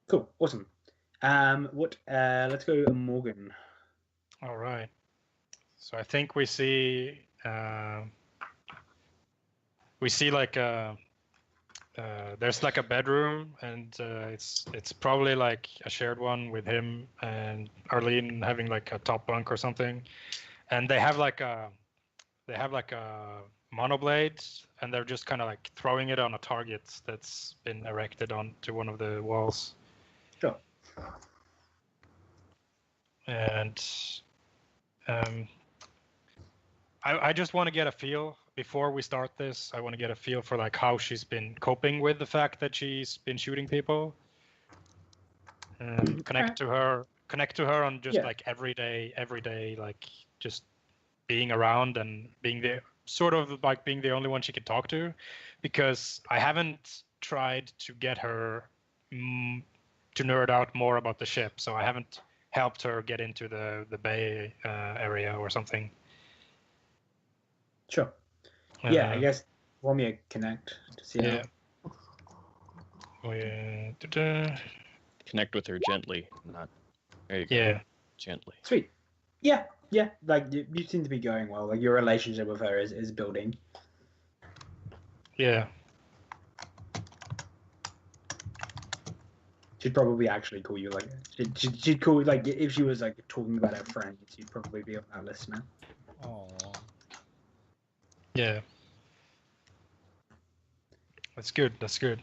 Cool. Awesome. What? Let's go Morgan. All right. So I think we see like there's like a bedroom, and it's probably like a shared one with him and Arlene having like a top bunk or something, and they have like a monoblade, and they're just kind of like throwing it on a target that's been erected onto one of the walls. Sure. And I just want to get a feel before we start this. I want to get a feel for like how she's been coping with the fact that she's been shooting people. Connect to her on just like everyday, like just being around and being the sort of like being the only one she can talk to, because I haven't tried to get her to nerd out more about the ship, so I haven't helped her get into the bay area or something. Sure. Yeah, I guess roll me a connect to see Yeah. Connect with her gently, not. There you go. Yeah. Gently. Sweet. Yeah. Like you seem to be going well. Like your relationship with her is building. Yeah. She'd probably actually call you like she'd call like if she was like talking about her friends, she'd probably be on that list now. Oh. Yeah. That's good. That's good.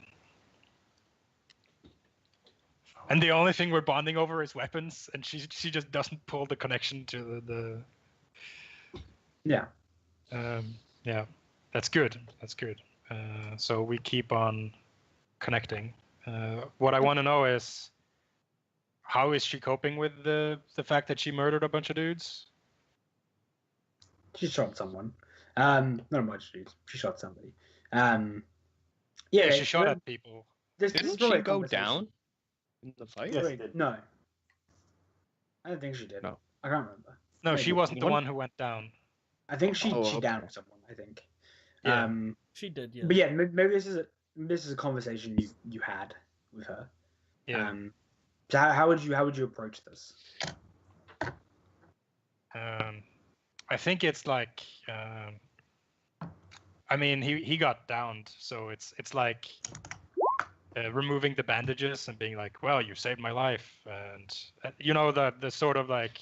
And the only thing we're bonding over is weapons, and she just doesn't pull the connection to the. Yeah. Yeah, that's good. That's good. So we keep on connecting. What I want to know is, how is she coping with the fact that she murdered a bunch of dudes? She shot someone. Not much dudes. She shot somebody. Yeah, she shot at people. Didn't she go down in the fight? Yes, wait, no. I don't think she did. No. I can't remember. No, Maybe. she wasn't the one who went down. I think she okay. downed someone. I think. Yeah. She did. Yeah. But yeah, maybe this is a conversation you had with her. Yeah. So how would you approach this? I think it's like, I mean, he got downed, so it's like removing the bandages and being like, well, you saved my life, and you know the sort of like,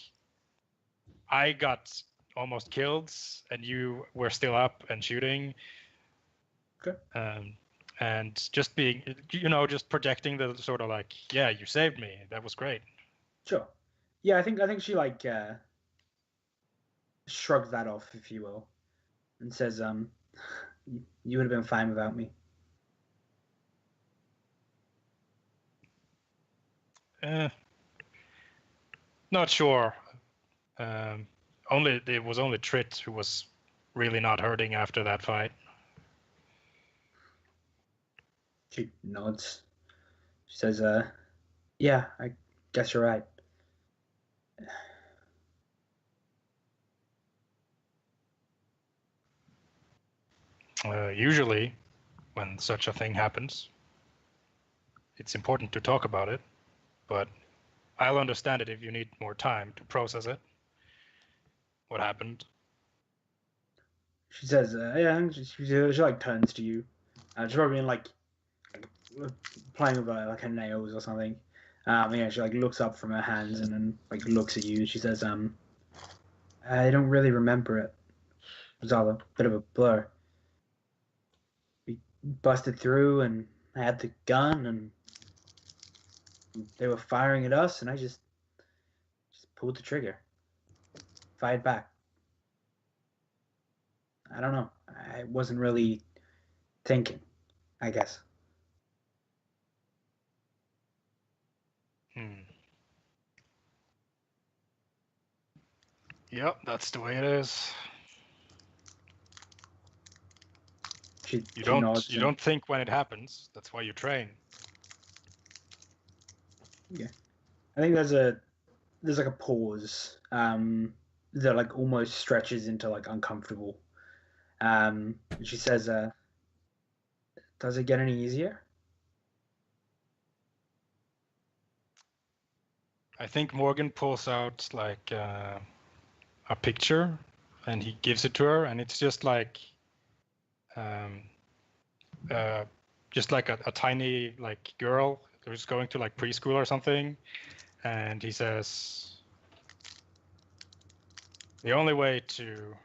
I got almost killed and you were still up and shooting. Okay. And just being, just projecting the sort of like, yeah, you saved me. That was great. Sure. Yeah, I think she like shrugs that off, if you will, and says, you would have been fine without me. Not sure. It was only Trit who was really not hurting after that fight. She nods. She says, yeah, I guess you're right. Usually, when such a thing happens, it's important to talk about it, but I'll understand it if you need more time to process it. What happened? She says, yeah, she like turns to you. She's probably in like playing with like her nails or something. Yeah, she like looks up from her hands and then like looks at you. She says, I don't really remember it. It was all a bit of a blur. We busted through and I had the gun and they were firing at us and I just pulled the trigger. Fired back. I don't know. I wasn't really thinking, I guess. Yep, that's the way it is. You don't think when it happens. That's why you train. Yeah, I think there's like a pause that like almost stretches into like uncomfortable. And she says, "Does it get any easier?" I think Morgan pulls out like a picture, and he gives it to her, and it's just like, um, just like a tiny like girl who's going to like preschool or something, and he says, "The only way to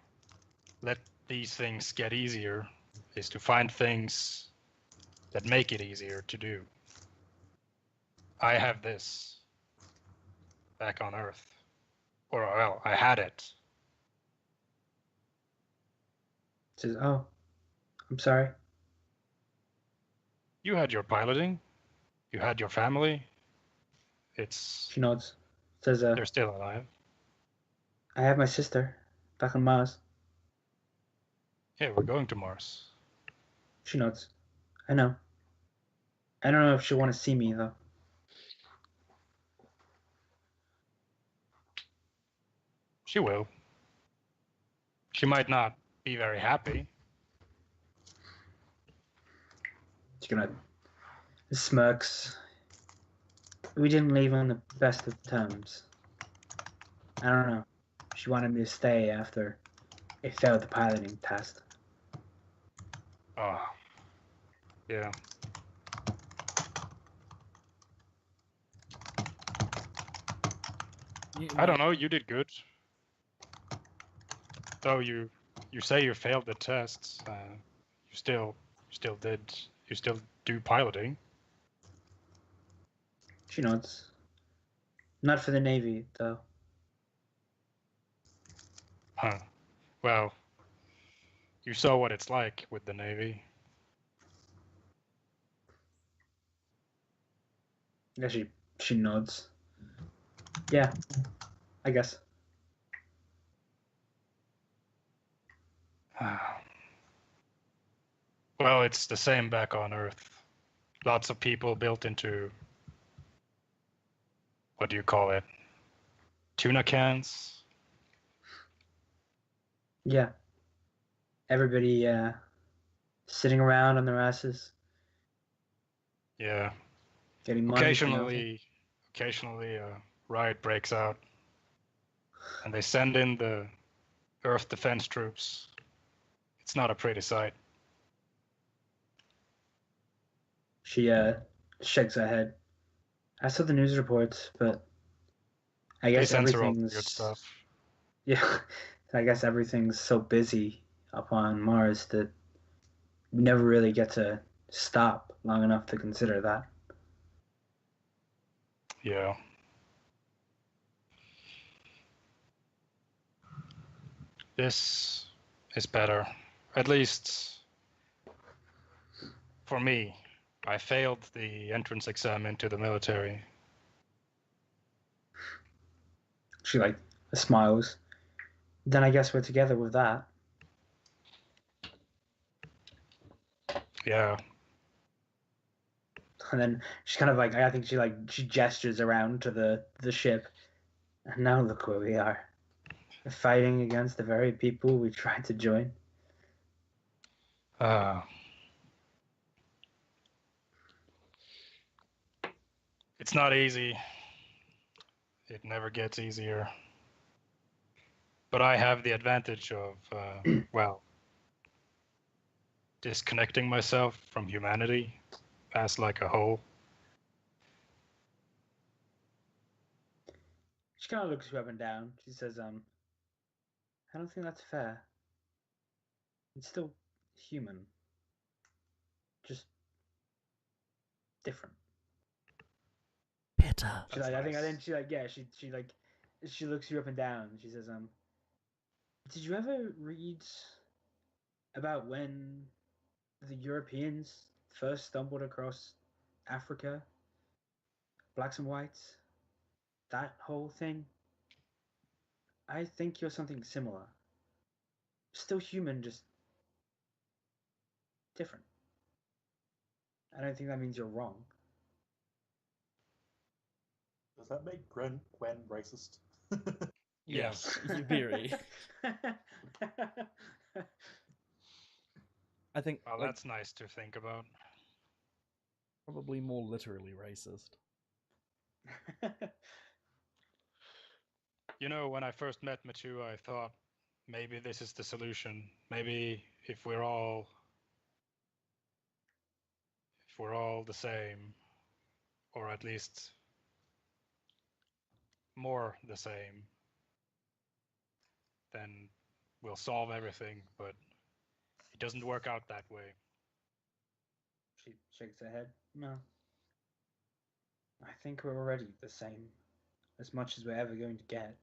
let these things get easier is to find things that make it easier to do. I have this back on Earth, or well, I had it." Says, "Oh, I'm sorry." You had your piloting, you had your family. It's She nods. Says, they're still alive. "I have my sister back on Mars." Yeah, we're going to Mars. She nods. "I know. I don't know if she'll want to see me though." She will. She might not be very happy. She's gonna smirks. "We didn't leave on the best of terms. I don't know. She wanted me to stay after it failed the piloting test." Oh, yeah. I don't know. You did good. Though you say you failed the tests. You still did. You still do piloting. She nods. "Not for the Navy, though." Huh. Well, you saw what it's like with the Navy. Yeah, she nods. "Yeah, I guess." Well, it's the same back on Earth. Lots of people built into, what do you call it? Tuna cans? Yeah. Everybody sitting around on their asses, Yeah. getting money for nothing. Occasionally a riot breaks out, and they send in the Earth Defense Troops. It's not a pretty sight. She shakes her head. "I saw the news reports, but I They guess censor all the everything's good stuff. yeah. I guess everything's so busy up on Mars that we never really get to stop long enough to consider that." Yeah. This is better. At least for me. I failed the entrance exam into the military. She like smiles. "Then I guess we're together with that." Yeah. And then she's kind of like, I think she gestures around to the ship. "And now look where we are. Fighting against the very people we tried to join." It's not easy. It never gets easier. But I have the advantage of, well, disconnecting myself from humanity as like a whole. She kind of looks you up and down. She says, "I don't think that's fair. It's still human. Just different." Bitter. She like, I think she like, yeah, she like, she looks you up and down. She says, "Did you ever read about when the Europeans first stumbled across Africa? Blacks and whites? That whole thing? I think you're something similar. Still human, just different. I don't think that means you're wrong." Does that make Gwen racist? Yes, very. I think Well, that's nice to think about. Probably more literally racist. You know, when I first met Matua, I thought maybe this is the solution. Maybe if we're all the same, or at least more the same, then we'll solve everything, but it doesn't work out that way. She shakes her head. No. I think we're already the same. As much as we're ever going to get.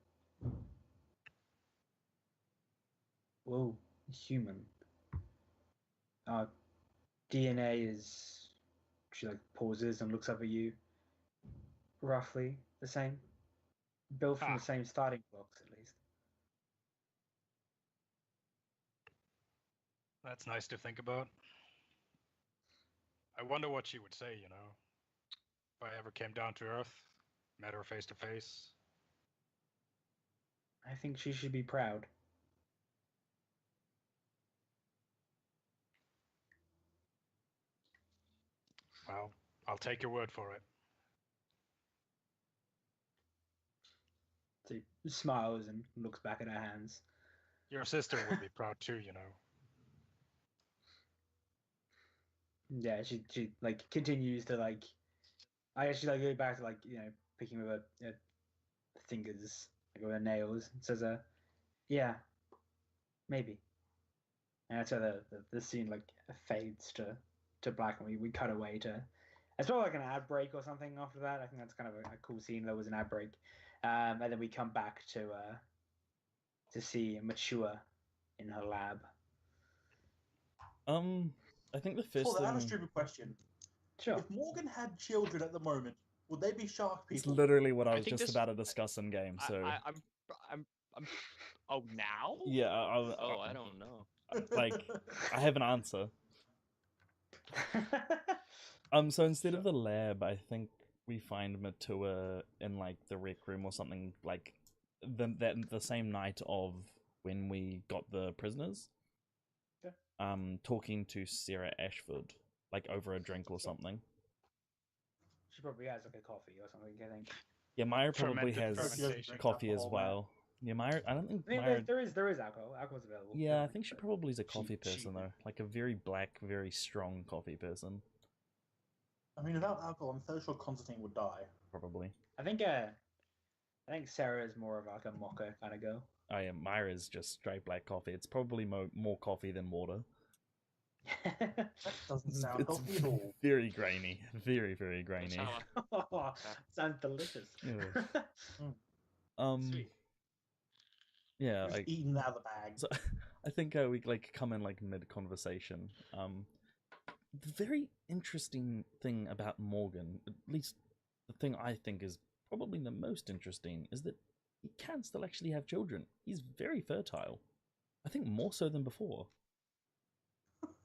Whoa, human. Our DNA is... She like pauses and looks up at you. Roughly the same. Built from the same starting blocks, at least. That's nice to think about. I wonder what she would say, you know, if I ever came down to Earth, met her face to face. I think she should be proud. Well, I'll take your word for it. She smiles and looks back at her hands. Your sister would be proud too, you know. Yeah, she like continues to like. I guess she like go back to like picking with her fingers, like with her nails. And says, yeah, maybe. And that's how the scene like fades to black, and we cut away to. It's probably like an ad break or something after that. I think that's kind of a cool scene. There was an ad break, and then we come back to see Mature in her lab. I think the first Hold on, I have a thing... stupid question. Sure. If Morgan had children at the moment, would they be shark people? It's literally what I was think just this- about to discuss in game. So I'm. Oh, now? yeah, I don't know. like I have an answer. So instead of the lab, I think we find Matua in like the rec room or something, like the same night of when we got the prisoners. Okay. Talking to Sarah Ashford, like over a drink or something. She probably has like a coffee or something, I think. Yeah, Myra probably Fermented has fermentation. coffee as Alcohol, well. Yeah, Myra. I don't think I mean, Myra. there is alcohol. Alcohol's available. Yeah, I think she probably is a coffee She- person though, like a very black, very strong coffee person. I mean, without alcohol, I'm fairly sure Constantine would die. Probably. I think Sarah is more of like a mocha kind of girl. Oh yeah, Myra's just straight black coffee. It's probably more coffee than water. That doesn't sound It's healthy at all. very grainy, very very grainy. Sounds delicious. Sweet. Yeah, Just like eating out of the bag. so, I think we like come in like mid conversation. The very interesting thing about Morgan, at least the thing I think is probably the most interesting, is that he can still actually have children. He's very fertile. I think more so than before.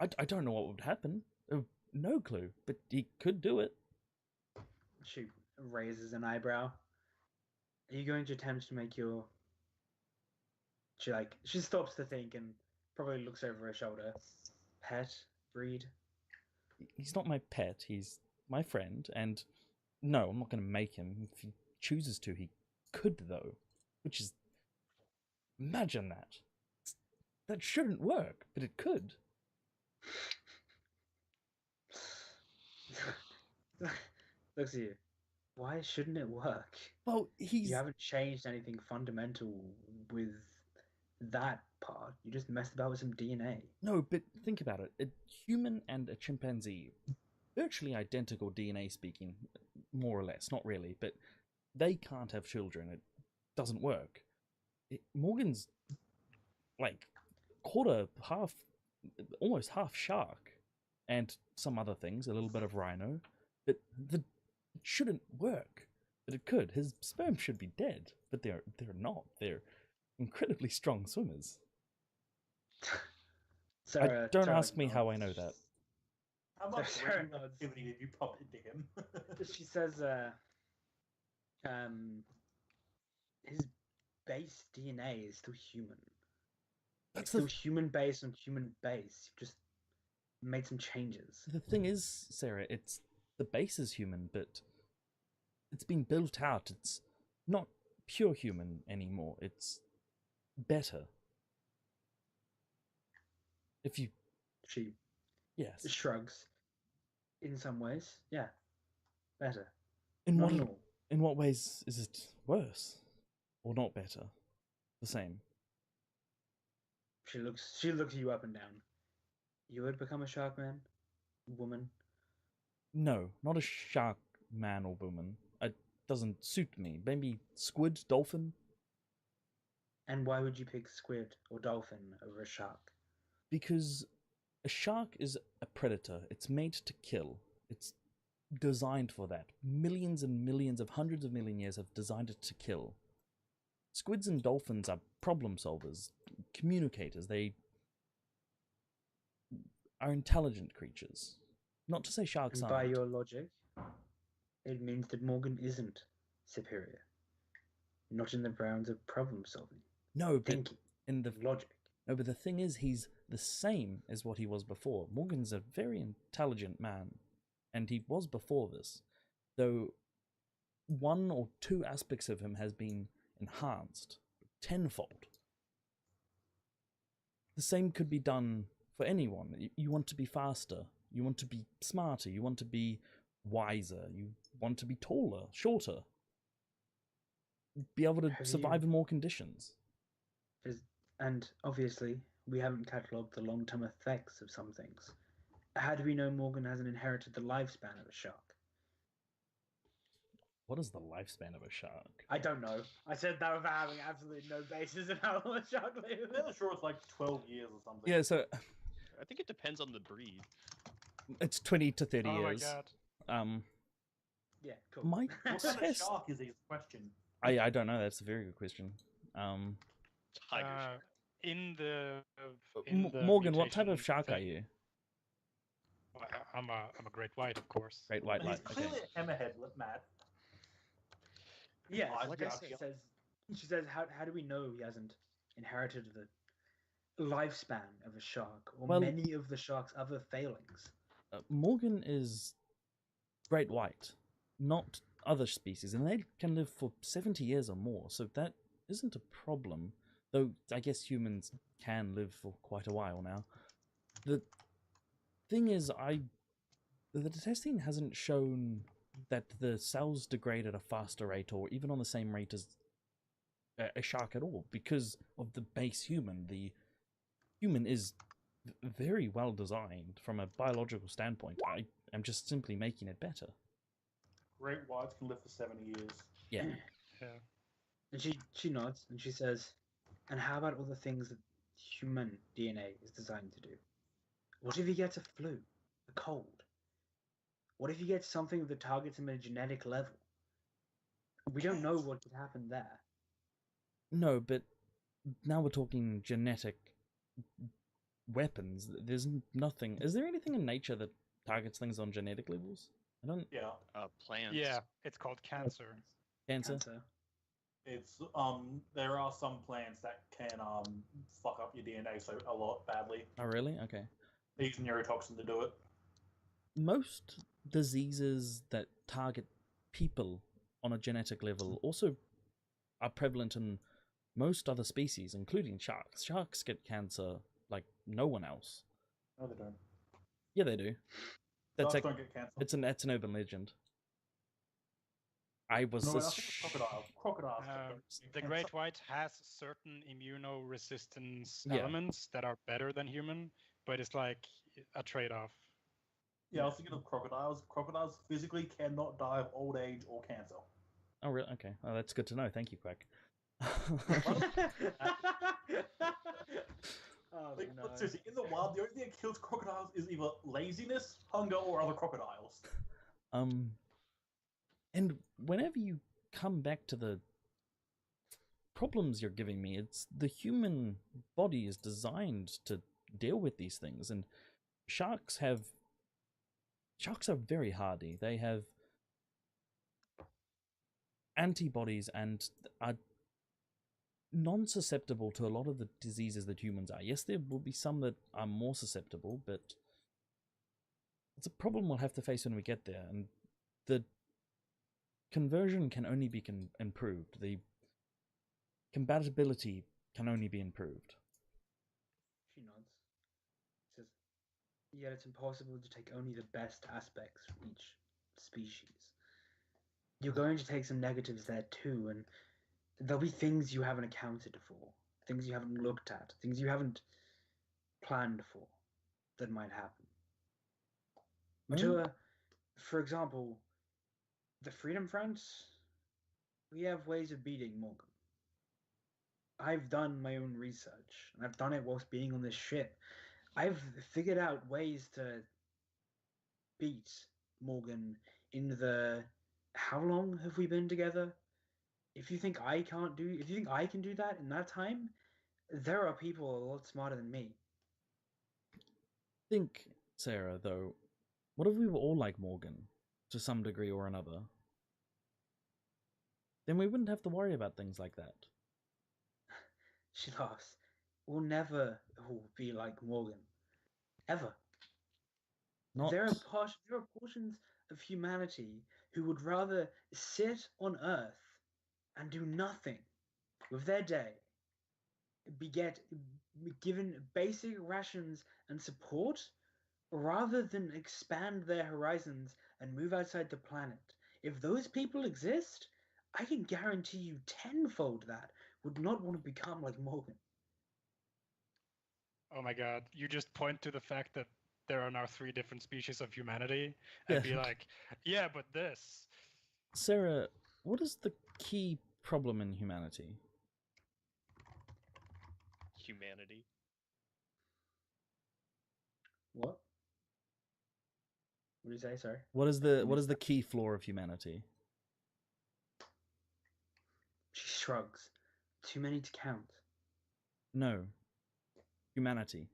I don't know what would happen. No clue, but he could do it. She raises an eyebrow. Are you going to attempt to make your... She stops to think and probably looks over her shoulder. Pet? Breed? He's not my pet, he's my friend, and no, I'm not going to make him. If he chooses to, he could, though. Which is... Imagine that. That shouldn't work, but it could. Looks at you. Why shouldn't it work? Well, he's... You haven't changed anything fundamental with that part. You just messed about with some DNA. No, but think about it. A human and a chimpanzee, virtually identical DNA speaking, more or less, not really, but they can't have children. It doesn't work. Morgan's like almost half shark, and some other things, a little bit of rhino, but it shouldn't work. But it could. His sperm should be dead, but they're not. They're incredibly strong swimmers. Sarah, Don't Sarah ask me how I know nods. that. How much Sarah brain nods. activity did you pump into him? She says, his base DNA is still human. That's It's still human based on human base. You just made some changes. The thing is, Sarah, the base is human, but it's been built out. It's not pure human anymore. It's better. If you She yes, shrugs. In some ways, yeah, better. in Not what in all. in what ways is it worse or not better? The same. She looks you up and down. You would become a shark man, woman. No, not a shark man or woman. It doesn't suit me. Maybe squid, dolphin, And why would you pick squid or dolphin over a shark? because a shark is a predator. It's made to kill. It's designed for that. Millions and millions of hundreds of million years have designed it to kill. Squids and dolphins are problem solvers, communicators. They are intelligent creatures. Not to say sharks And by aren't. your logic, it means that Morgan isn't superior. Not in the grounds of problem solving, No, but thinking, in the logic. no, but the thing is, he's the same as what he was before. Morgan's a very intelligent man, and he was before this, though one or two aspects of him has been enhanced tenfold. The same could be done for anyone. You want to be faster, you want to be smarter, you want to be wiser, you want to be taller, shorter, be able to Have survive you- in more conditions. And obviously, we haven't catalogued the long-term effects of some things. How do we know Morgan hasn't inherited the lifespan of a shark? What is the lifespan of a shark? I don't know. I said that without having absolutely no basis in how long a shark lives. I'm fairly sure it's like 12 years or something. Yeah, so I think it depends on the breed. it's 20 to 30 Oh my years. god. Yeah, cool. My What kind of test. shark is his question? I don't know. That's a very good question. Tiger Uh, shark. in the Morgan, what type of mutation shark are thing- you? I'm a great white, of course. Great white He's light. Okay. clearly a hammerhead, Matt. Yeah, I like guess she says, how do we know he hasn't inherited the lifespan of a shark or Well- many of the shark's other failings? Morgan is great white, not other species, and they can live for 70 years or more, so that isn't a problem. Though I guess humans can live for quite a while now. The thing is, the testing hasn't shown that the cells degrade at a faster rate or even on the same rate as a shark at all because of the base human. The human is very well designed from a biological standpoint. I am just simply making it better. Great whites can live for 70 years. Yeah. Yeah. And she nods and she says, and how about all the things that human DNA is designed to do? What if he gets a flu, a cold? What if he gets something that targets him at a genetic level? We don't know what could happen there. No, but now we're talking genetic weapons. There's nothing. Is there anything in nature that targets things on genetic levels? I don't. Yeah. Plants. Yeah, it's called cancer. Cancer? It's there are some plants that can fuck up your DNA so a lot badly. Oh, really? Okay. They use neurotoxin to do it. Most diseases that target people on a genetic level also are prevalent in most other species, including sharks. Sharks get cancer like no one else. No, they don't. Yeah, they do. That's Sharks like don't get cancer. that's an urban legend. I was No, I just think it's crocodiles. Crocodiles. don't get The cancer. great white has certain immunoresistance Yeah. elements that are better than human, but it's like a trade-off. Yeah, I was thinking of crocodiles. Crocodiles physically cannot die of old age or cancer. Oh, really? Okay. Oh, that's good to know. Thank you, Quack. Oh, Like, no. but seriously, in the wild, the only thing that kills crocodiles is either laziness, hunger, or other crocodiles. And whenever you come back to the problems you're giving me, it's the human body is designed to deal with these things, and sharks are very hardy. They have antibodies and are non-susceptible to a lot of the diseases that humans are. Yes, there will be some that are more susceptible, but it's a problem we'll have to face when we get there, and the conversion can only be improved. The compatibility can only be improved. She nods. Says, yet it's impossible to take only the best aspects from each species. You're going to take some negatives there too, and there'll be things you haven't accounted for, things you haven't looked at, things you haven't planned for that might happen. Matua, for example, the Freedom Front, we have ways of beating Morgan. I've done my own research, and I've done it whilst being on this ship. I've figured out ways to beat Morgan in the... How long have we been together? If you think I can do that in that time, there are people a lot smarter than me. Think, Sarah, though, what if we were all like Morgan, to some degree or another? Then we wouldn't have to worry about things like that. She laughs. We'll never all be like Morgan. Ever. There are portions of humanity who would rather sit on Earth and do nothing with their day, be given basic rations and support, rather than expand their horizons and move outside the planet. If those people exist, I can guarantee you tenfold that would not want to become like Morgan. Oh my god, you just point to the fact that there are now 3 different species of humanity and be like, yeah, but this. Sarah, what is the key problem in humanity? Humanity. What? What do you say? Sorry. What is the key flaw of humanity? She shrugs. Too many to count. No. Humanity.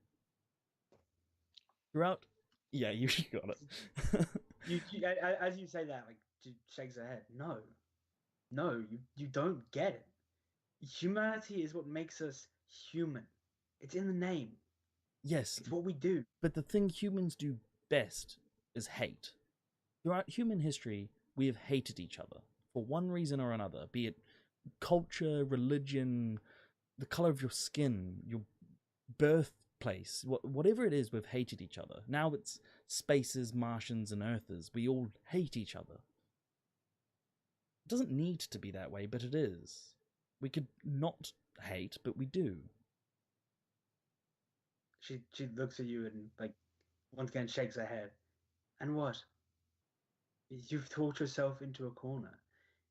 Throughout... Yeah, you got it. As you say that, like, she shakes her head. No, you don't get it. Humanity is what makes us human. It's in the name. Yes. It's what we do. But the thing humans do best is hate. Throughout human history, we have hated each other for one reason or another, be it culture, religion, the color of your skin, your birthplace, whatever it is, we've hated each other. Now it's spaces, Martians, and Earthers. We all hate each other. It doesn't need to be that way, but it is. We could not hate, but we do. She looks at you and, like, once again shakes her head. And what? You've talked yourself into a corner.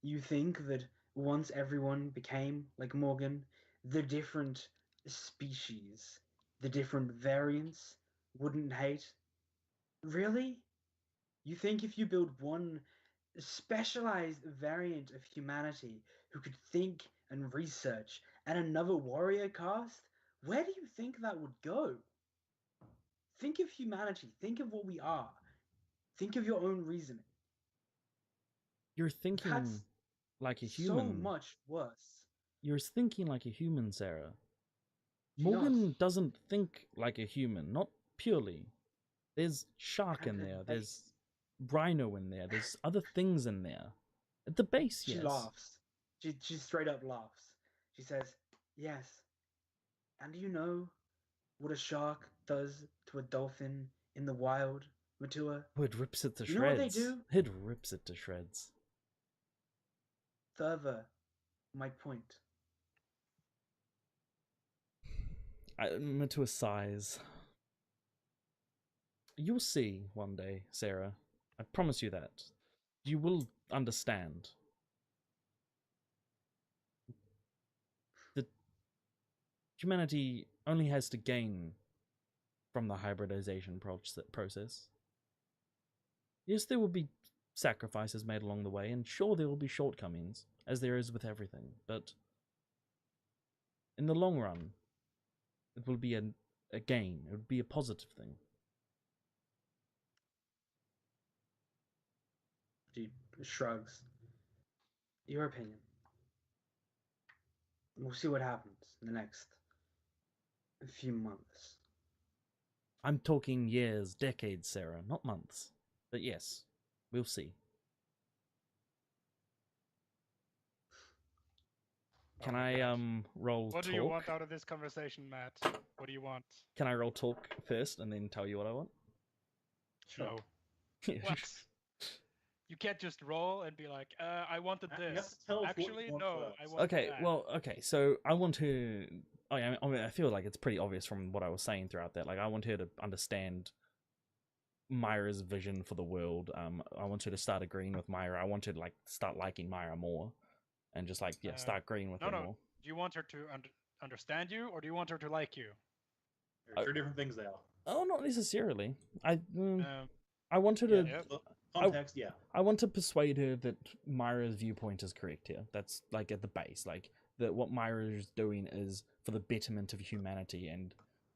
You think that once everyone became like Morgan, the different species, the different variants wouldn't hate? Really? You think if you build one specialized variant of humanity who could think and research and another warrior caste, where do you think that would go? Think of humanity. Think of what we are. Think of your own reasoning. You're thinking That's like a human. so much worse. You're thinking like a human, Sarah. She Morgan does. doesn't think like a human, not purely. There's shark in At there, the there's base. rhino in there, there's other things in there. At the base, She yes. laughs. She straight up laughs. She says, yes. And do you know what a shark does to a dolphin in the wild, Matua? Oh, it rips it to You know what they shreds. do? It rips it to shreds. Further, my point. Matua sighs. You'll see one day, Sarah. I promise you that. You will understand. The humanity only has to gain from the hybridization process. Yes, there will be sacrifices made along the way, and sure, there will be shortcomings, as there is with everything, but in the long run, it will be a gain. It would be a positive thing. She shrugs. Your opinion. We'll see what happens in the next few months. I'm talking years, decades, Sarah, not months. But yes, we'll see. Can my I gosh. roll What talk? do you want out of this conversation, Matt? What do you want? Can I roll talk first and then tell you what I want? Sure. No. Yeah. What? You can't just roll and be like, I wanted You have this. to tell us what you Actually, want no, I first. want Okay, that. well, okay, so I want her. I mean, I feel like it's pretty obvious from what I was saying throughout that. Like, I want her to understand Myra's vision for the world. I want her to start agreeing with Myra. I want her to like start liking Myra more, and just like start agreeing with her no. more. Do you want her to understand you, or do you want her to like you? There are two different things there. Oh, not necessarily. I Um, want her to. yeah. Context, yeah. I want to persuade her that Myra's viewpoint is correct here. That's like at the base, like that what Myra is doing is for the betterment of humanity, and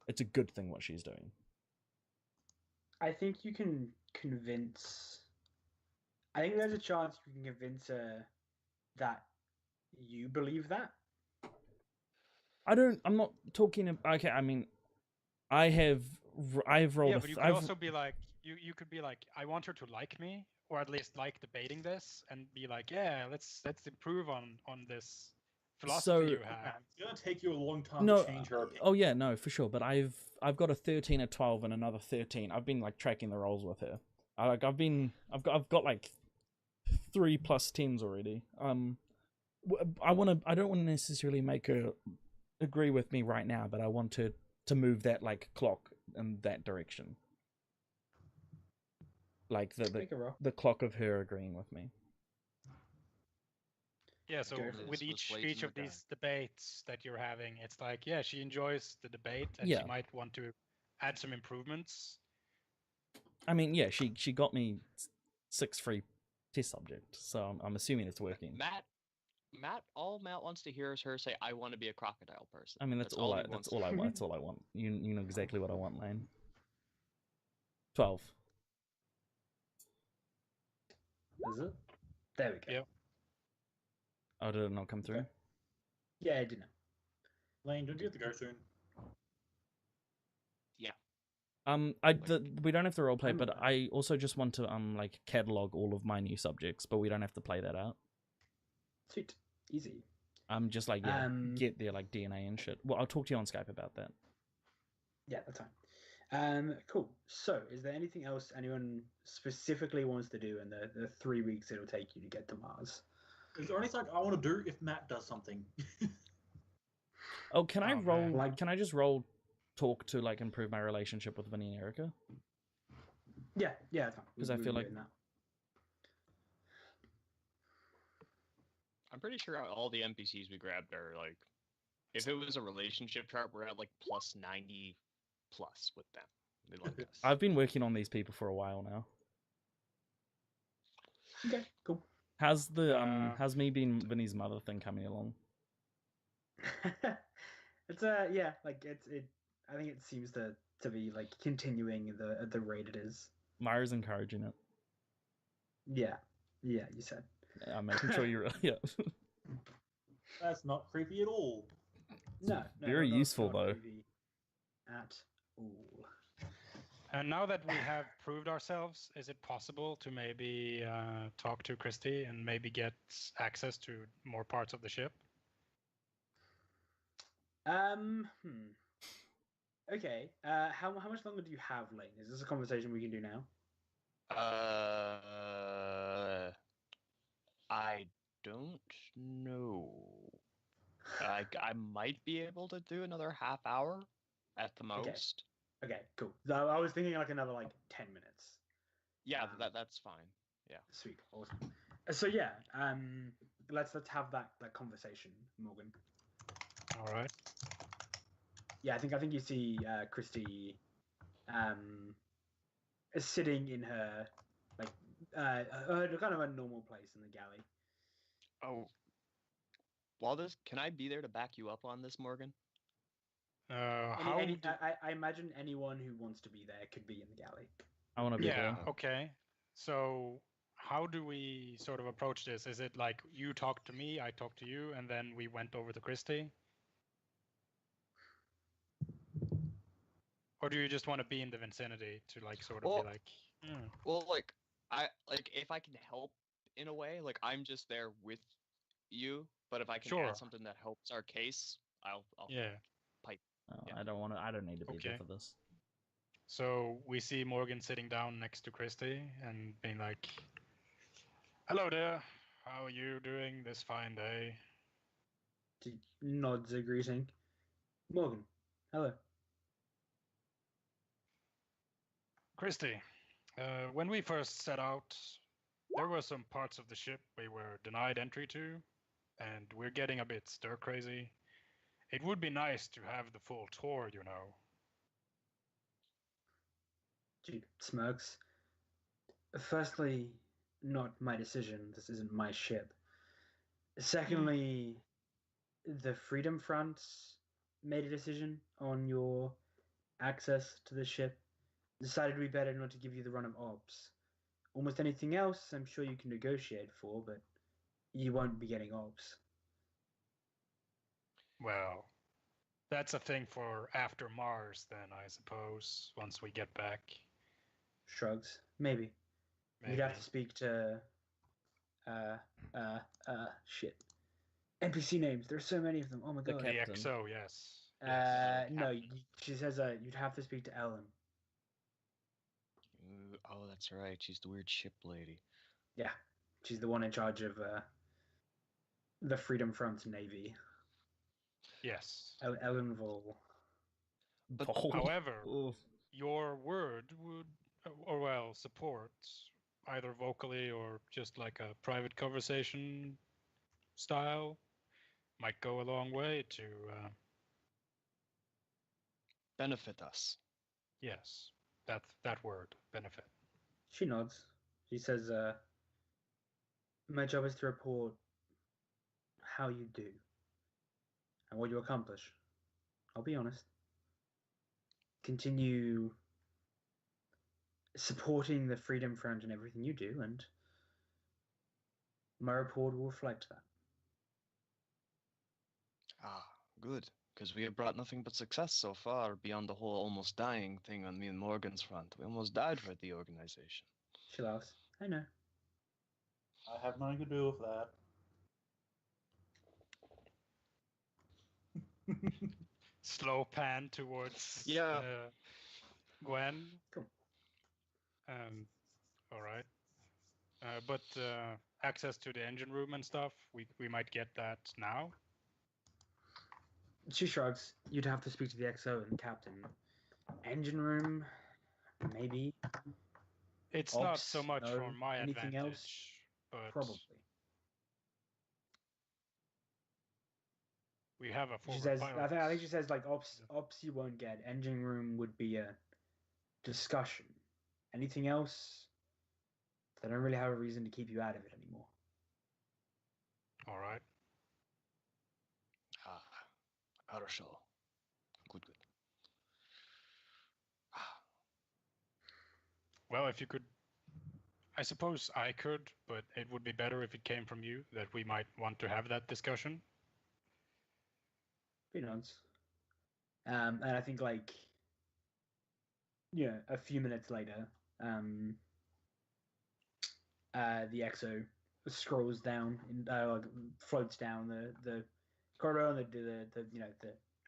it's a good thing what she's doing. I think you can convince. I think there's a chance you can convince her that you believe that. I'm not talking. Okay, I mean, I've rolled. Yeah, but you could also be like, you could be like, I want her to like me, or at least like debating this, and be like, yeah, let's improve on this philosophy you have. It's gonna take you a long time No, to change her opinion. oh yeah, no, for sure. But I've got a 13, a 12, and another 13. I've been like tracking the rolls with her. I've got like 3 plus 10s already. I don't want to necessarily make her agree with me right now, but I want her to move that like clock in that direction. Like the clock of her agreeing with me. Yeah, so with each of these debates that you're having, it's like, yeah, she enjoys the debate, and she might want to add some improvements. I mean, yeah, she got me 6 free test subjects, so I'm assuming it's working. Matt, all Matt wants to hear is her say, "I want to be a crocodile person." I mean, that's all I want. That's all I want. You know exactly what I want, Lane. 12. Is it? There we go. Yep. Oh, did it not come through? Okay. Yeah, I did know. Lane, don't you have to go soon? Yeah. We don't have to roleplay, but I also just want to like catalog all of my new subjects, but we don't have to play that out. Sweet. Easy. Just like get their like DNA and shit. Well, I'll talk to you on Skype about that. Yeah, that's fine. Cool. So, is there anything else anyone specifically wants to do in the 3 weeks it'll take you to get to Mars? Is there anything I want to do if Matt does something? Oh, can I roll? Man. Like, can I just roll talk to like improve my relationship with Vinny and Erica? Yeah, because I feel like that. I'm pretty sure all the NPCs we grabbed are like, if it was a relationship chart, we're at like plus 90 plus with them. They like us. I've been working on these people for a while now. Okay, cool. How's the how's me being Vinny's mother thing coming along? It's yeah, like it. I think it seems to be like continuing at the rate it is. Myra's encouraging it. Yeah, you said. I'm making sure you're yeah. That's not creepy at all. No, very useful though. At all. And now that we have proved ourselves, is it possible to maybe talk to Christy and maybe get access to more parts of the ship? Okay. How much longer do you have, Lane? Is this a conversation we can do now? I don't know. I might be able to do another half hour at the most. Okay, cool. So I was thinking like another like 10 minutes. Yeah, that's fine. Yeah. Sweet, awesome. So yeah, let's have that conversation, Morgan. All right. Yeah, I think you see Christy sitting in her like kind of a normal place in the galley. Oh. Can I be there to back you up on this, Morgan? I imagine anyone who wants to be there could be in the galley. I want to be there. Yeah, okay. So how do we sort of approach this? Is it like you talk to me, I talk to you, and then we went over to Christy? Or do you just want to be in the vicinity to like sort of be like... Well, if I can help in a way, like I'm just there with you, but if I can Sure. add something that helps our case, I'll Yeah. Oh, Yeah. I don't want to. I don't need to be there Okay. for this. So we see Morgan sitting down next to Christy and being like, "Hello there. How are you doing this fine day?" She nods a greeting. Morgan, hello. Christy, when we first set out, there were some parts of the ship we were denied entry to, and we're getting a bit stir crazy. It would be nice to have the full tour, you know. She smirks. Firstly, not my decision. This isn't my ship. Secondly, the Freedom Front made a decision on your access to the ship. Decided it'd be better not to give you the run of ops. Almost anything else, I'm sure you can negotiate for, but you won't be getting ops. Well, that's a thing for after Mars, then, I suppose, once we get back. Shrugs. Maybe. Maybe. You'd have to speak to shit. NPC names. There's so many of them. Oh my The god. The Captain. XO, yes. No, Captain. she says you'd have to speak to Ellen. Oh, that's right. She's the weird ship lady. Yeah, she's the one in charge of the Freedom Front Navy. Yes. Ellen Vol. But However, Oof. your word would, or well, support, either vocally or just like a private conversation style, might go a long way to, benefit us. yes, that word, benefit. She nods. She says, my job is to report how you do and what you accomplish. I'll be honest. Continue supporting the Freedom Front and everything you do, and my report will reflect that. Ah, good. Because we have brought nothing but success so far beyond the whole almost dying thing on me and Morgan's front. We almost died for the organization. She laughs. I know. I have nothing to do with that. Slow pan towards Gwen. Cool. All right. But access to the engine room and stuff, we might get that now. She shrugs. You'd have to speak to the XO and captain. Engine room, maybe. It's Ops, not so much no. for my Anything advantage, else? but Probably. we have a She forward says. pilot. I think she says like ops. Ops you won't get. Engine room would be a discussion. Anything else? They don't really have a reason to keep you out of it anymore. All right. Ah, Arshal. Good. Well, if you could, I suppose I could, but it would be better if it came from you. That we might want to have that discussion. Be nods. And I think like, a few minutes later, the XO scrolls down and like floats down the corridor, and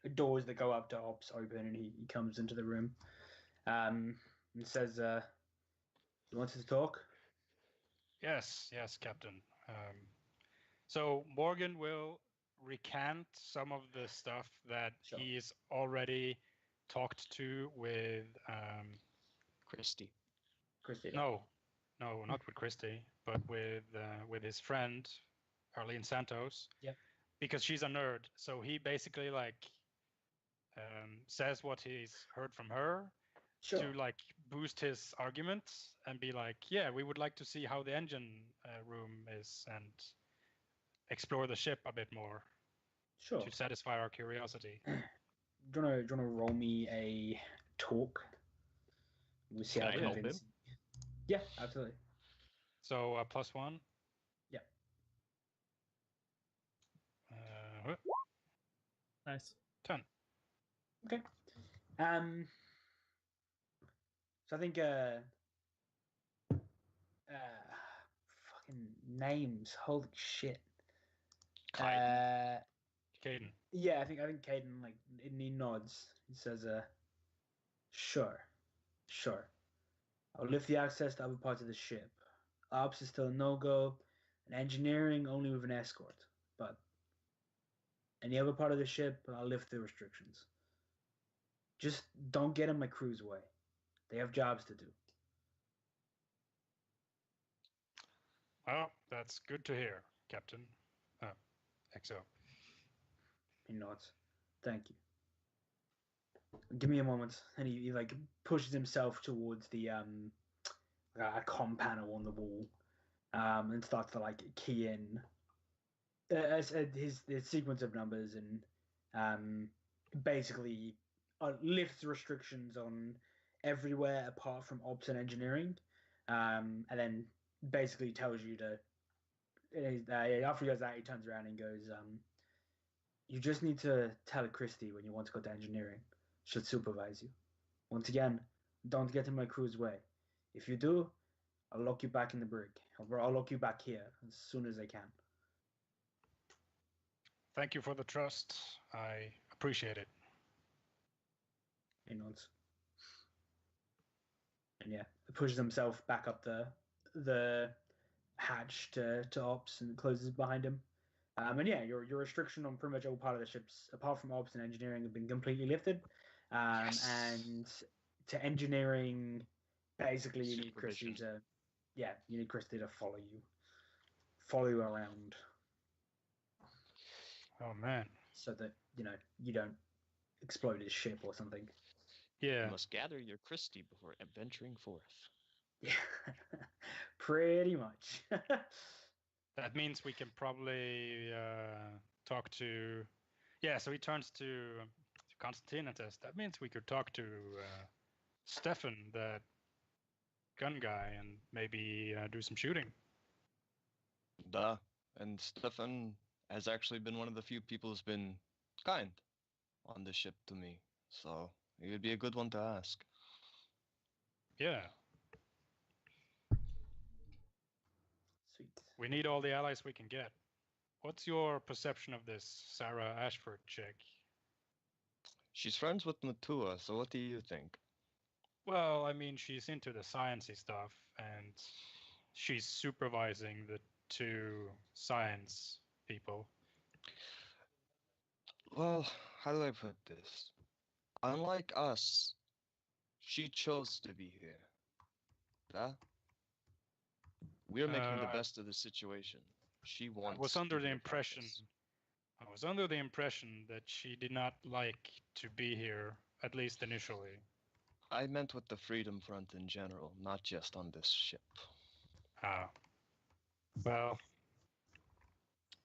the doors that go up to ops open, and he comes into the room, and says, "You wanted to talk?" Yes, Captain. So Morgan will recant some of the stuff that Sure. he's already talked to with. Christy. Christy. No, not with Christy, but with his friend, Arlene Santos. Yep. Because she's a nerd, so he basically like says what he's heard from her Sure. to like boost his argument and be like, yeah, we would like to see how the engine room is and explore the ship a bit more Sure. to satisfy our curiosity. Do you want to roll me a talk? We'll see Can how I help convincing. Yeah, absolutely. So +1. Yeah. Nice. 10. Okay. So I think fucking names. Holy shit. Kaiden. Caden. Yeah, I think Caden like he nods. He says, sure. I'll lift the access to other parts of the ship. Ops is still a no-go, and engineering only with an escort. But any other part of the ship, I'll lift the restrictions. Just don't get in my crew's way. They have jobs to do. Well, that's good to hear, Captain. XO. He nods. Thank you. Give me a moment. And he like pushes himself towards the a comm panel on the wall, and starts to like key in his sequence of numbers and basically lifts restrictions on everywhere apart from ops and engineering, and then basically tells you to. After he does that, he turns around and goes, "You just need to tell Christy when you want to go to engineering. She'll supervise you. Once again, don't get in my crew's way. If you do, I'll lock you back in the brig. I'll lock you back here as soon as I can." Thank you for the trust. I appreciate it. He nods. And yeah, pushes himself back up the hatch to ops and closes behind him. And yeah, your restriction on pretty much all part of the ships, apart from ops and engineering, have been completely lifted. Yes. And to engineering, basically you need Christy Supervision. you need Christy to follow you around, Oh man. so that you don't explode his ship or something. You Yeah. must gather your Christie before adventuring forth. Yeah, pretty much. That means we can probably talk to. Yeah, so he turns to Constantine and says, "That means we could talk to Stefan, that gun guy, and maybe do some shooting." Duh. And Stefan has actually been one of the few people who's been kind on the ship to me. So he would be a good one to ask. Yeah, Sweet. we need all the allies we can get. What's your perception of this Sarah Ashford chick? She's friends with Matua, so what do you think? Well, I mean, she's into the sciencey stuff, and she's supervising the two science people. Well, how do I put this? Unlike us, she chose to be here. Huh? We're making the best of the situation. She wants I was under to the be a part of impression this. I was under the impression that she did not like to be here, at least initially. I meant with the Freedom Front in general, not just on this ship. Ah. Well,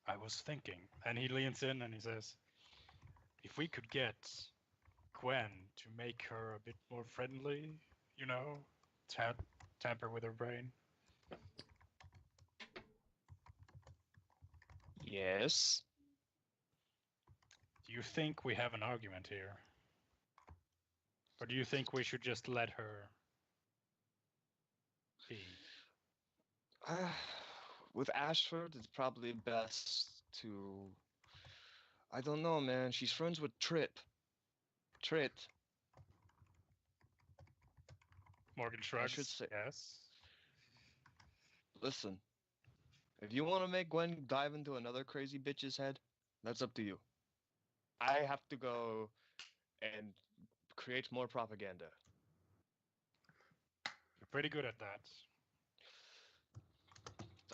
I was thinking. And he leans in and he says, if we could get Gwen to make her a bit more friendly, tamper with her brain. Yes. Do you think we have an argument here? Or do you think we should just let her be? With Ashford, it's probably best to... I don't know, man. She's friends with Trit. Morgan shrugs. I should say... Yes. Listen. If you want to make Gwen dive into another crazy bitch's head, that's up to you. I have to go and create more propaganda. You're pretty good at that.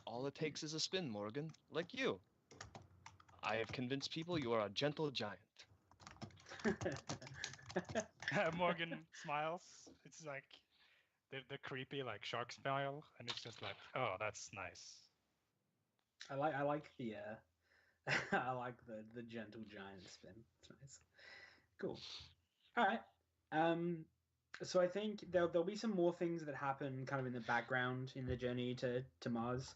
All it takes is a spin, Morgan. Like you. I have convinced people you are a gentle giant. Morgan smiles. It's like the creepy like shark smile, and it's just like, oh, that's nice. I like the I like the gentle giant spin. It's nice. Cool. All right. So I think there'll be some more things that happen kind of in the background in the journey to Mars.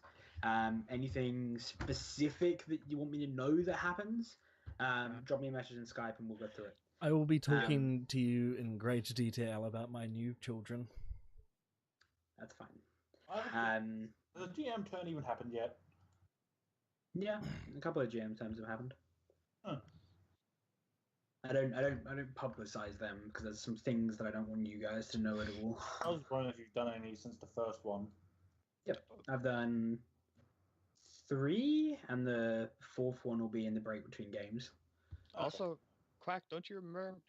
Anything specific that you want me to know that happens? Drop me a message in Skype and we'll go through it. I will be talking to you in great detail about my new children. That's fine. The GM turn even happened yet? Yeah, a couple of GM terms have happened. Huh. I don't publicize them because there's some things that I don't want you guys to know at all. I was wondering if you've done any since the first one. Yep, I've done 3, and the 4th one will be in the break between games. Okay. Also, Quack, don't you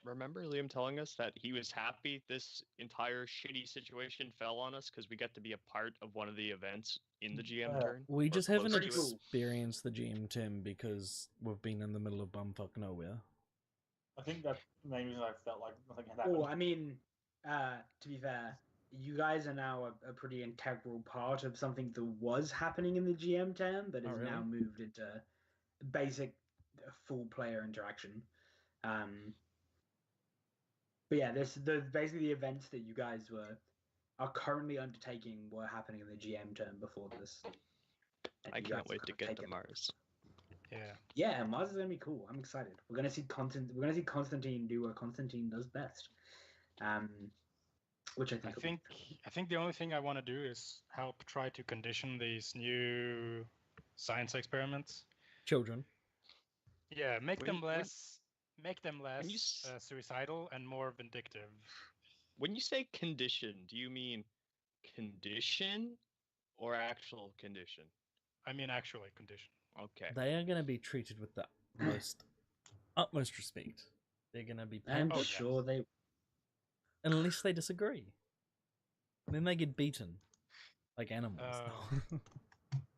remember Liam telling us that he was happy this entire shitty situation fell on us because we got to be a part of one of the events in the GM Yeah. turn? We or just close haven't to Pretty it? cool. experienced the GM term because we've been in the middle of bumfuck nowhere. I think that's the main reason I felt like nothing had happened. Oh, I mean, to be fair, you guys are now a pretty integral part of something that was happening in the GM term, but Oh, is now really? moved into basic full player interaction. But yeah, basically the events that you guys are currently undertaking were happening in the GM term before this. And I you guys can't wait have to kind of get to taken- Mars. Yeah. Yeah, Mars is gonna be cool. I'm excited. We're gonna see Constantine do what Constantine does best. Which I think will be I think the only thing I want to do is help try to condition these new science experiments. Children. Yeah, make them When- less suicidal and more vindictive. When you say condition, do you mean condition or actual condition? I mean, actually, condition. Okay. They are going to be treated with the utmost respect. They're going to be I'm pampered sure they unless they disagree. Then they get beaten like animals.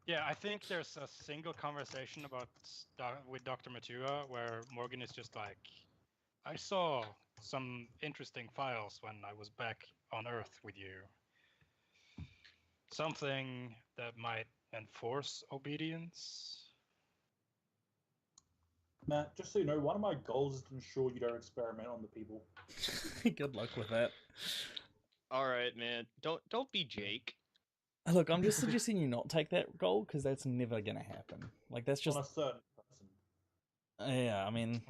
Yeah, I think there's a single conversation with Dr. Matua where Morgan is just like, I saw some interesting files when I was back on Earth with you. Something that might enforce obedience. Matt, just so you know, one of my goals is to ensure you don't experiment on the people. Good luck with that. All right, man. Don't be Jake. Look, I'm just suggesting you not take that goal because that's never going to happen. Like, that's just. On a certain person. Yeah, I mean,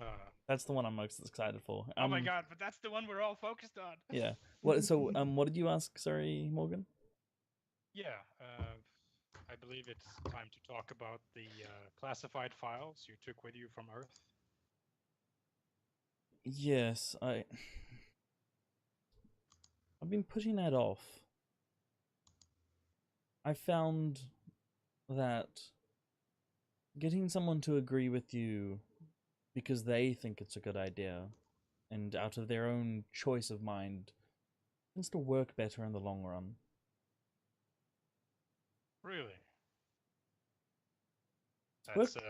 that's the one I'm most excited for. Oh my god, but that's the one we're all focused on. Yeah. What? So, what did you ask? Sorry, Morgan. Yeah, I believe it's time to talk about the classified files you took with you from Earth. Yes, I've been putting that off. I found that getting someone to agree with you because they think it's a good idea and out of their own choice of mind tends to work better in the long run. Really? That's an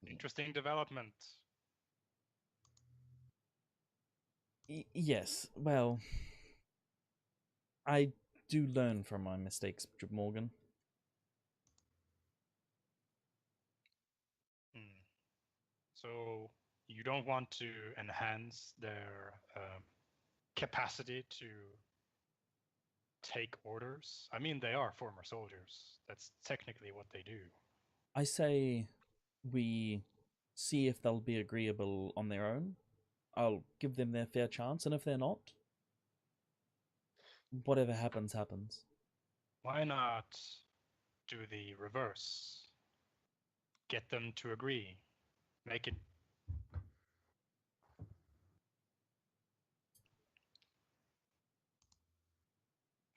interesting development. Yes, well, I do learn from my mistakes, Morgan. So you don't want to enhance their capacity to take orders? I mean, they are former soldiers. That's technically what they do. I say we see if they'll be agreeable on their own. I'll give them their fair chance, and if they're not, whatever happens, happens. Why not do the reverse? Get them to agree. Make it.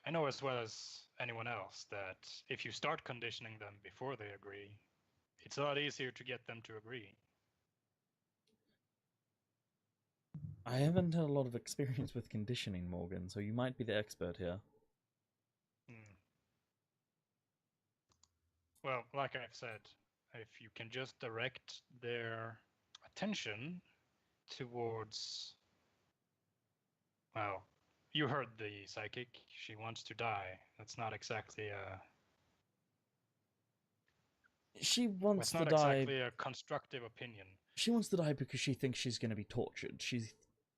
I know as well as anyone else that if you start conditioning them before they agree, it's a lot easier to get them to agree. I haven't had a lot of experience with conditioning, Morgan, so you might be the expert here. Well, like I've said, if you can just direct their attention towards... Well, you heard the psychic. She wants to die. That's not exactly a... She wants to die... It's not exactly a constructive opinion. She wants to die because she thinks she's going to be tortured. She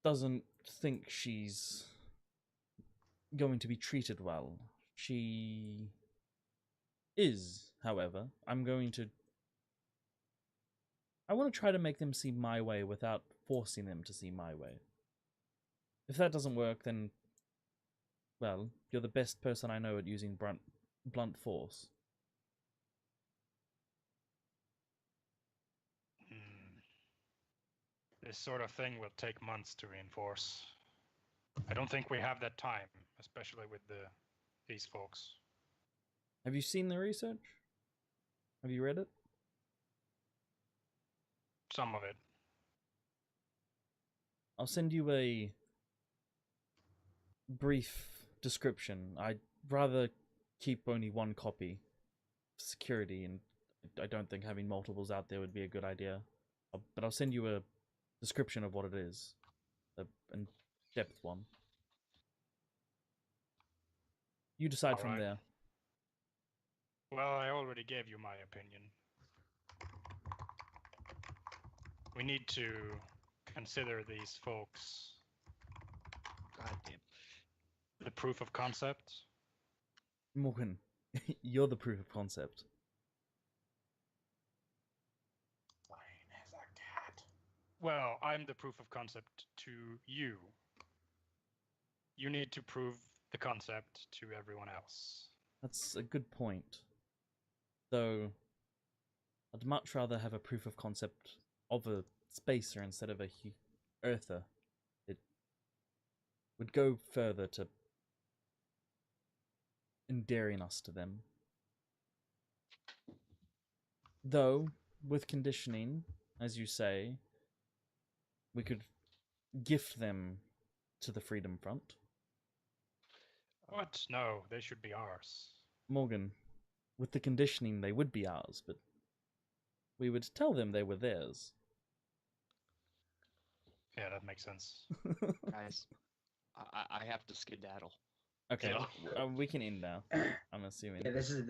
doesn't think she's going to be treated well. She is, however. I want to try to make them see my way without forcing them to see my way. If that doesn't work, then, well, you're the best person I know at using blunt force. Well, like I've said, if you can just direct their attention towards... Well, you heard the psychic. She wants to die. That's not exactly a... this sort of thing will take months to reinforce. I don't think we have that time, especially with these folks. Have you seen the research? Have you read it? Some of it. I'll send you a brief description. I'd rather keep only one copy for security, and I don't think having multiples out there would be a good idea. But I'll send you a description of what it is, a in-depth one. You decide from there. Well, I already gave you my opinion. We need to consider these folks Goddamn. the proof of concept. Morgan, you're the proof of concept. Plain as a cat. Well, I'm the proof of concept to you. You need to prove the concept to everyone else. That's a good point. Though, I'd much rather have a proof of concept of a spacer instead of a earther. It would go further to endearing us to them. Though, with conditioning, as you say, we could gift them to the Freedom Front. What? No, they should be ours. Morgan, with the conditioning, they would be ours, but we would tell them they were theirs. Yeah, that makes sense. Guys, I have to skedaddle. Okay, Yeah. we can end now. I'm assuming. Yeah, this is a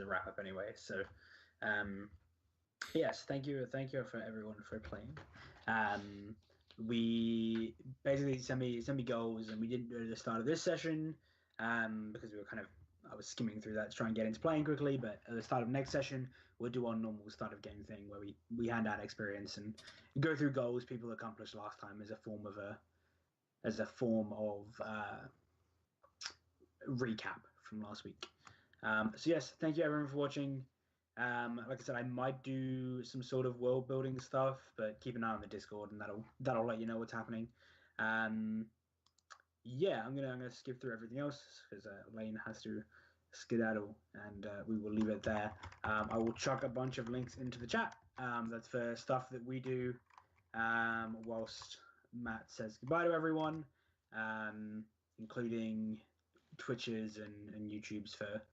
wrap up anyway. So, yes, thank you for everyone for playing. We basically sent me goals, and we didn't do it at the start of this session because we were I was skimming through that to try and get into playing quickly. But at the start of next session, we'll do our normal start of game thing where we hand out experience and go through goals people accomplished last time as a form of recap from last week. So yes, thank you everyone for watching. Like I said, I might do some sort of world building stuff, but keep an eye on the Discord, and that'll let you know what's happening. Yeah, I'm gonna skip through everything else because Lane has to skedaddle, and we will leave it there. I will chuck a bunch of links into the chat. That's for stuff that we do whilst Matt says goodbye to everyone, including Twitches and YouTubes for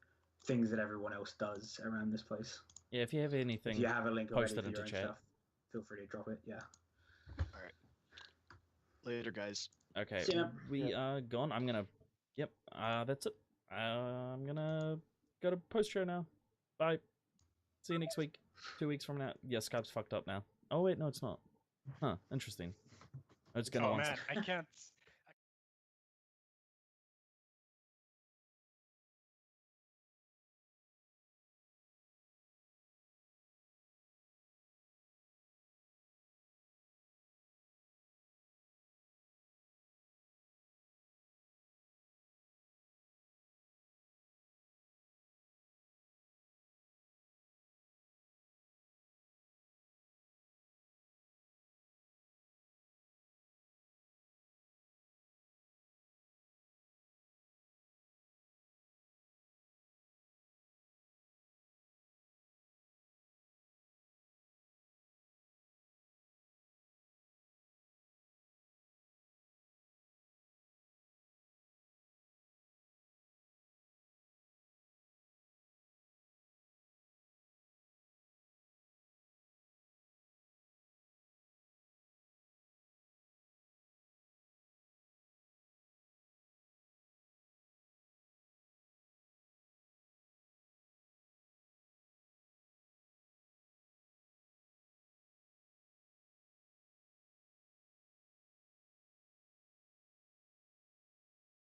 things that everyone else does around this place. Yeah, if you have anything, if you have a link already post it for your into own chat. stuff, feel free to drop it. Yeah. All right. Later, guys. Okay, See ya. we are gone. I'm gonna. Yep. That's it. I'm gonna go to post show now. Bye. See you next week. 2 weeks from now. Yeah, Skype's fucked up now. Oh wait, no, it's not. Huh? Interesting. It's gonna. Oh man, I can't.